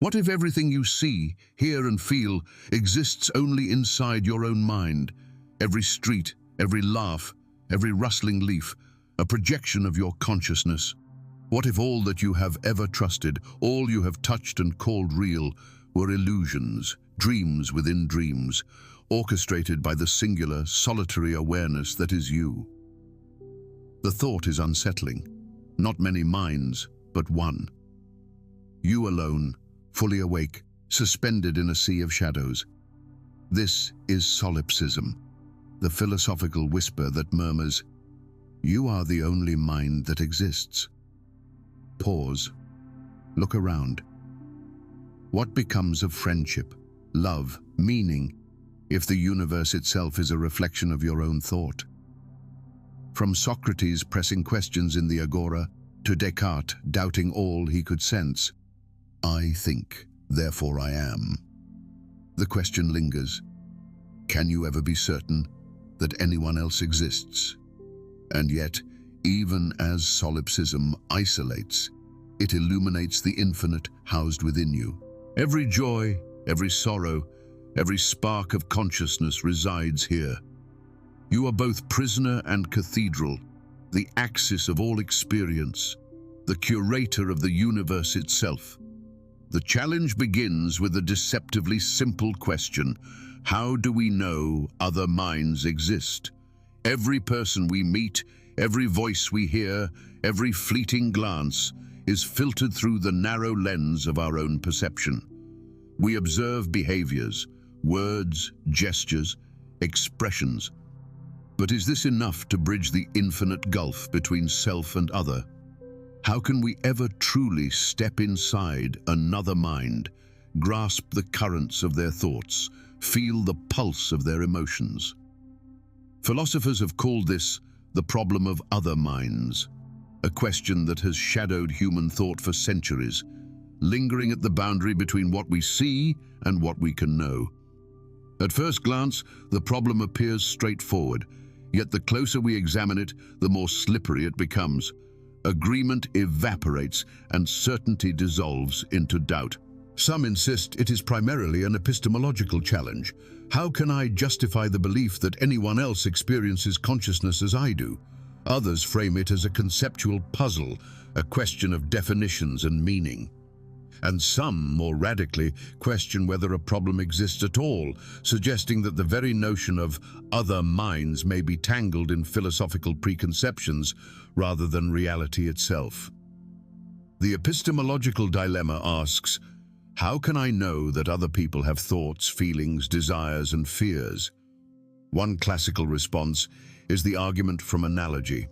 What if everything you see, hear and feel exists only inside your own mind? Every street, every laugh, every rustling leaf, a projection of your consciousness. What if all that you have ever trusted, all you have touched and called real, were illusions, dreams within dreams, orchestrated by the singular, solitary awareness that is you? The thought is unsettling. Not many minds, but one. You alone, fully awake, suspended in a sea of shadows. This is solipsism, the philosophical whisper that murmurs, "You are the only mind that exists." Pause. Look around. What becomes of friendship, love, meaning, if the universe itself is a reflection of your own thought? From Socrates pressing questions in the agora, to Descartes doubting all he could sense, "I think, therefore I am." The question lingers. Can you ever be certain that anyone else exists? And yet, even as solipsism isolates, it illuminates the infinite housed within you. Every joy, every sorrow, every spark of consciousness resides here. You are both prisoner and cathedral, the axis of all experience, the curator of the universe itself. The challenge begins with a deceptively simple question: how do we know other minds exist? Every person we meet, every voice we hear, every fleeting glance is filtered through the narrow lens of our own perception. We observe behaviors, words, gestures, expressions. But is this enough to bridge the infinite gulf between self and other? How can we ever truly step inside another mind, grasp the currents of their thoughts, feel the pulse of their emotions? Philosophers have called this the problem of other minds, a question that has shadowed human thought for centuries, lingering at the boundary between what we see and what we can know. At first glance, the problem appears straightforward, yet the closer we examine it, the more slippery it becomes. Agreement evaporates and certainty dissolves into doubt. Some insist it is primarily an epistemological challenge. How can I justify the belief that anyone else experiences consciousness as I do? Others frame it as a conceptual puzzle, a question of definitions and meaning. And some, more radically, question whether a problem exists at all, suggesting that the very notion of other minds may be tangled in philosophical preconceptions rather than reality itself. The epistemological dilemma asks, how can I know that other people have thoughts, feelings, desires, and fears? One classical response is the argument from analogy.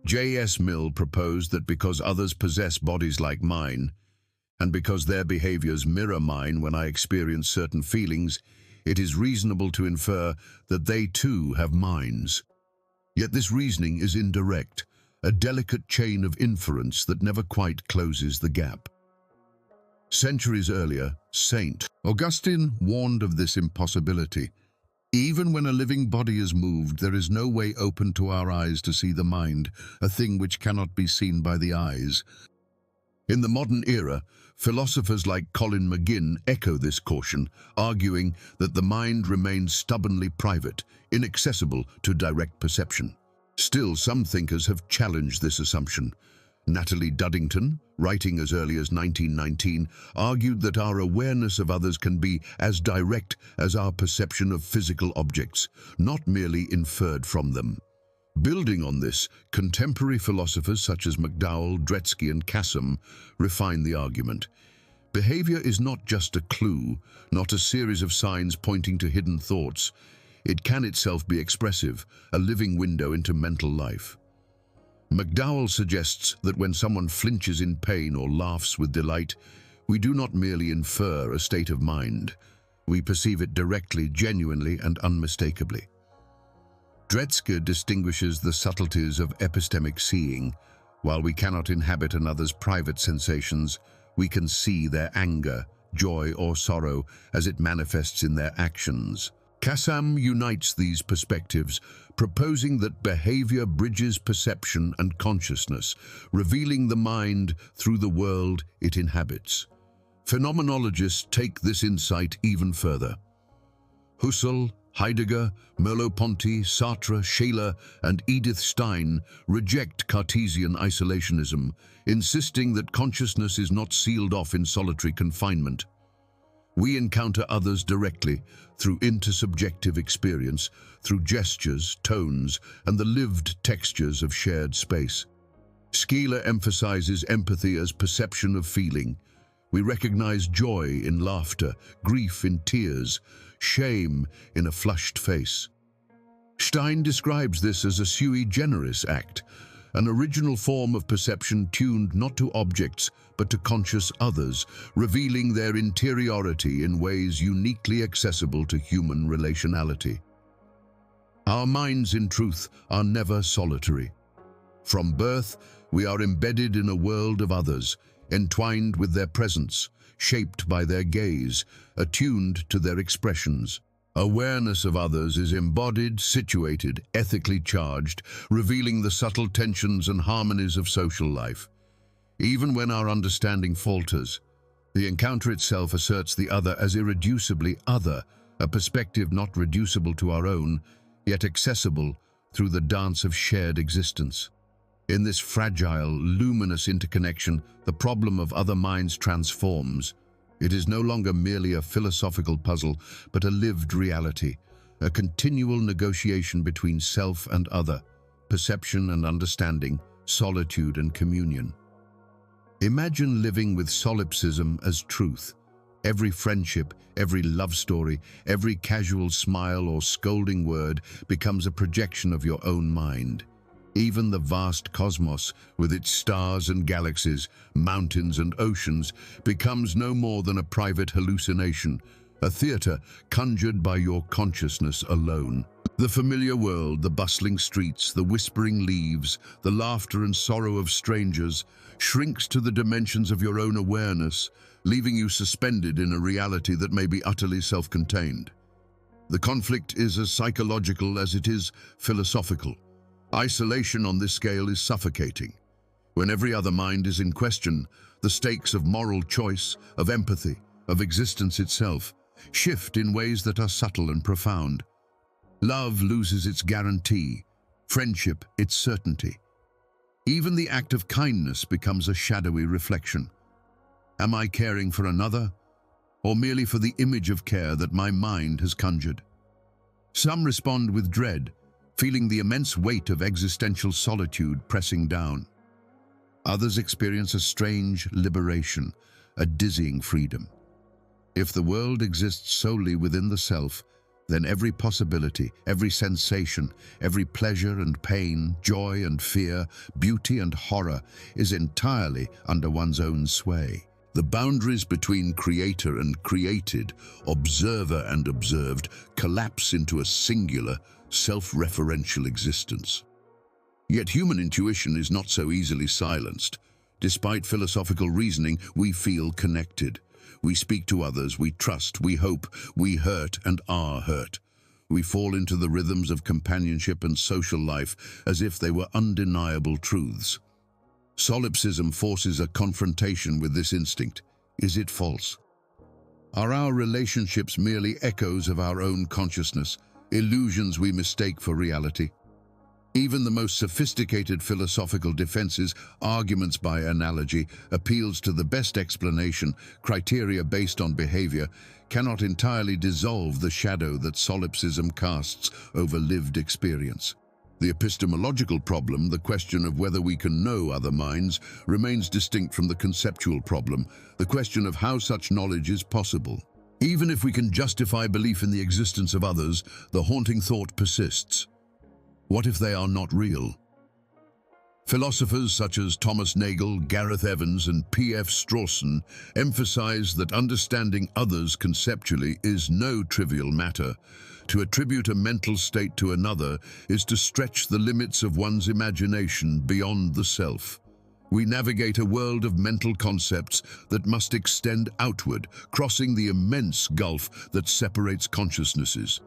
J.S. Mill proposed that because others possess bodies like mine, and because their behaviors mirror mine when I experience certain feelings, it is reasonable to infer that they too have minds. Yet this reasoning is indirect, a delicate chain of inference that never quite closes the gap. Centuries earlier, Saint Augustine warned of this impossibility. Even when a living body is moved, there is no way open to our eyes to see the mind, a thing which cannot be seen by the eyes. In the modern era, philosophers like Colin McGinn echo this caution, arguing that the mind remains stubbornly private, inaccessible to direct perception. Still, some thinkers have challenged this assumption. Natalie Duddington, writing as early as 1919, argued that our awareness of others can be as direct as our perception of physical objects, not merely inferred from them. Building on this, contemporary philosophers such as McDowell, Dretske, and Cassam refine the argument. Behavior is not just a clue, not a series of signs pointing to hidden thoughts. It can itself be expressive, a living window into mental life. McDowell suggests that when someone flinches in pain or laughs with delight, we do not merely infer a state of mind. We perceive it directly, genuinely, and unmistakably. Dretske distinguishes the subtleties of epistemic seeing. While we cannot inhabit another's private sensations, we can see their anger, joy, or sorrow as it manifests in their actions. Cassam unites these perspectives, proposing that behavior bridges perception and consciousness, revealing the mind through the world it inhabits. Phenomenologists take this insight even further. Husserl, Heidegger, Merleau-Ponty, Sartre, Scheler, and Edith Stein reject Cartesian isolationism, insisting that consciousness is not sealed off in solitary confinement. We encounter others directly, through intersubjective experience, through gestures, tones, and the lived textures of shared space. Scheler emphasizes empathy as perception of feeling. We recognize joy in laughter, grief in tears, shame in a flushed face. Stein describes this as a sui generis act, an original form of perception tuned not to objects but to conscious others, revealing their interiority in ways uniquely accessible to human relationality. Our minds, in truth, are never solitary. From birth, we are embedded in a world of others, entwined with their presence, shaped by their gaze, attuned to their expressions. Awareness of others is embodied, situated, ethically charged, revealing the subtle tensions and harmonies of social life. Even when our understanding falters, the encounter itself asserts the other as irreducibly other, a perspective not reducible to our own, yet accessible through the dance of shared existence. In this fragile, luminous interconnection, the problem of other minds transforms. It is no longer merely a philosophical puzzle, but a lived reality, a continual negotiation between self and other, perception and understanding, solitude and communion. Imagine living with solipsism as truth. Every friendship, every love story, every casual smile or scolding word becomes a projection of your own mind. Even the vast cosmos, with its stars and galaxies, mountains and oceans, becomes no more than a private hallucination, a theater conjured by your consciousness alone. The familiar world, the bustling streets, the whispering leaves, the laughter and sorrow of strangers, shrinks to the dimensions of your own awareness, leaving you suspended in a reality that may be utterly self-contained. The conflict is as psychological as it is philosophical. Isolation on this scale is suffocating. When every other mind is in question, the stakes of moral choice, of empathy, of existence itself, shift in ways that are subtle and profound. Love loses its guarantee, friendship its certainty. Even the act of kindness becomes a shadowy reflection. Am I caring for another, or merely for the image of care that my mind has conjured? Some respond with dread, feeling the immense weight of existential solitude pressing down. Others experience a strange liberation, a dizzying freedom. If the world exists solely within the self, then every possibility, every sensation, every pleasure and pain, joy and fear, beauty and horror is entirely under one's own sway. The boundaries between creator and created, observer and observed, collapse into a singular, self-referential existence. Yet human intuition is not so easily silenced. Despite philosophical reasoning, we feel connected. We speak to others, we trust, we hope, we hurt and are hurt. We fall into the rhythms of companionship and social life as if they were undeniable truths. Solipsism forces a confrontation with this instinct. Is it false? Are our relationships merely echoes of our own consciousness, illusions we mistake for reality? Even the most sophisticated philosophical defenses, arguments by analogy, appeals to the best explanation, criteria based on behavior, cannot entirely dissolve the shadow that solipsism casts over lived experience. The epistemological problem, the question of whether we can know other minds, remains distinct from the conceptual problem, the question of how such knowledge is possible. Even if we can justify belief in the existence of others, the haunting thought persists. What if they are not real? Philosophers such as Thomas Nagel, Gareth Evans, and P.F. Strawson emphasize that understanding others conceptually is no trivial matter. To attribute a mental state to another is to stretch the limits of one's imagination beyond the self. We navigate a world of mental concepts that must extend outward, crossing the immense gulf that separates consciousnesses.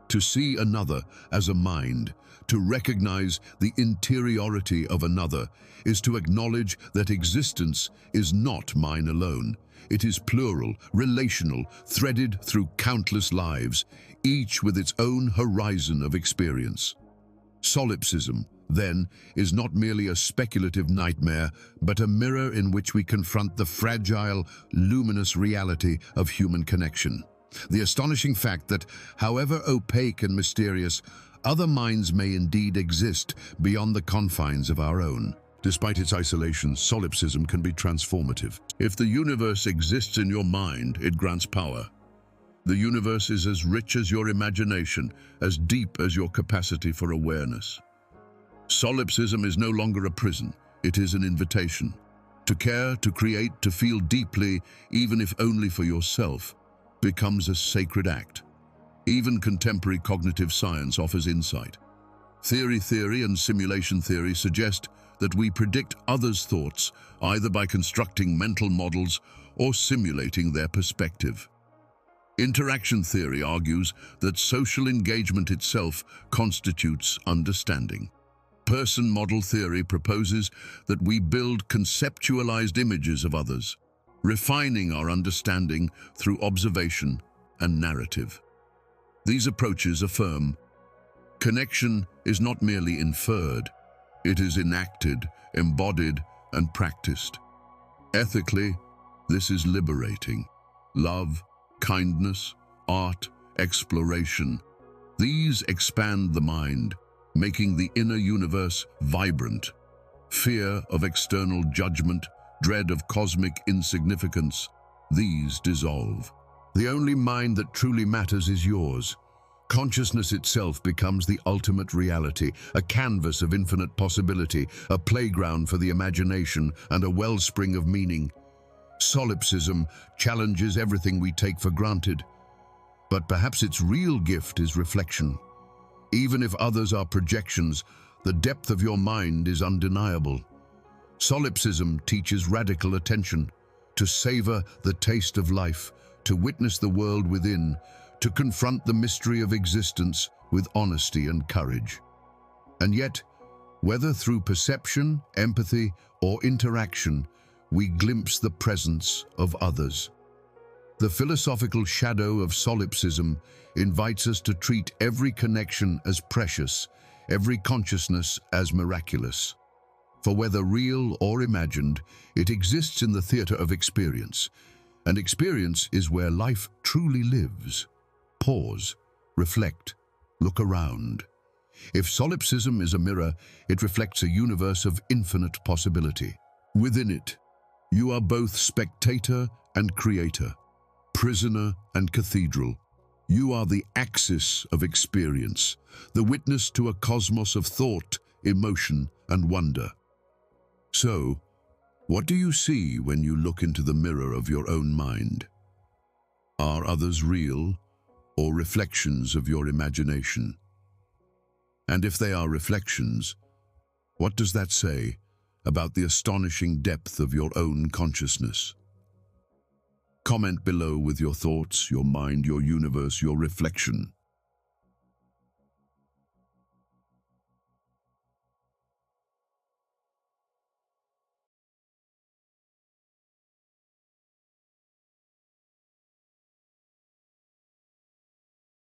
To see another as a mind, To recognize the interiority of another is to acknowledge that existence is not mine alone. It is plural, relational, threaded through countless lives, each with its own horizon of experience. Solipsism, then, is not merely a speculative nightmare, but a mirror in which we confront the fragile, luminous reality of human connection. The astonishing fact that, however opaque and mysterious, other minds may indeed exist beyond the confines of our own. Despite its isolation, solipsism can be transformative. If the universe exists in your mind, it grants power. The universe is as rich as your imagination, as deep as your capacity for awareness. Solipsism is no longer a prison, it is an invitation. To care, to create, to feel deeply, even if only for yourself, becomes a sacred act. Even contemporary cognitive science offers insight. Theory and simulation theory suggest that we predict others' thoughts either by constructing mental models or simulating their perspective. Interaction theory argues that social engagement itself constitutes understanding. Person model theory proposes that we build conceptualized images of others, refining our understanding through observation and narrative. These approaches affirm connection is not merely inferred, it is enacted, embodied, and practiced. Ethically, this is liberating. Love, kindness, art, exploration, these expand the mind, making the inner universe vibrant. Fear of external judgment, dread of cosmic insignificance, these dissolve. The only mind that truly matters is yours. Consciousness itself becomes the ultimate reality, a canvas of infinite possibility, a playground for the imagination, and a wellspring of meaning. Solipsism challenges everything we take for granted, but perhaps its real gift is reflection. Even if others are projections, the depth of your mind is undeniable. Solipsism teaches radical attention, to savor the taste of life, to witness the world within, to confront the mystery of existence with honesty and courage. And yet, whether through perception, empathy, or interaction, we glimpse the presence of others. The philosophical shadow of solipsism invites us to treat every connection as precious, every consciousness as miraculous. For whether real or imagined, it exists in the theater of experience, and experience is where life truly lives. Pause, reflect, look around. If solipsism is a mirror, it reflects a universe of infinite possibility. Within it, you are both spectator and creator, prisoner and cathedral. You are the axis of experience, the witness to a cosmos of thought, emotion, and wonder. So, what do you see when you look into the mirror of your own mind? Are others real, or reflections of your imagination? And if they are reflections, what does that say about the astonishing depth of your own consciousness? Comment below with your thoughts, your mind, your universe, your reflection.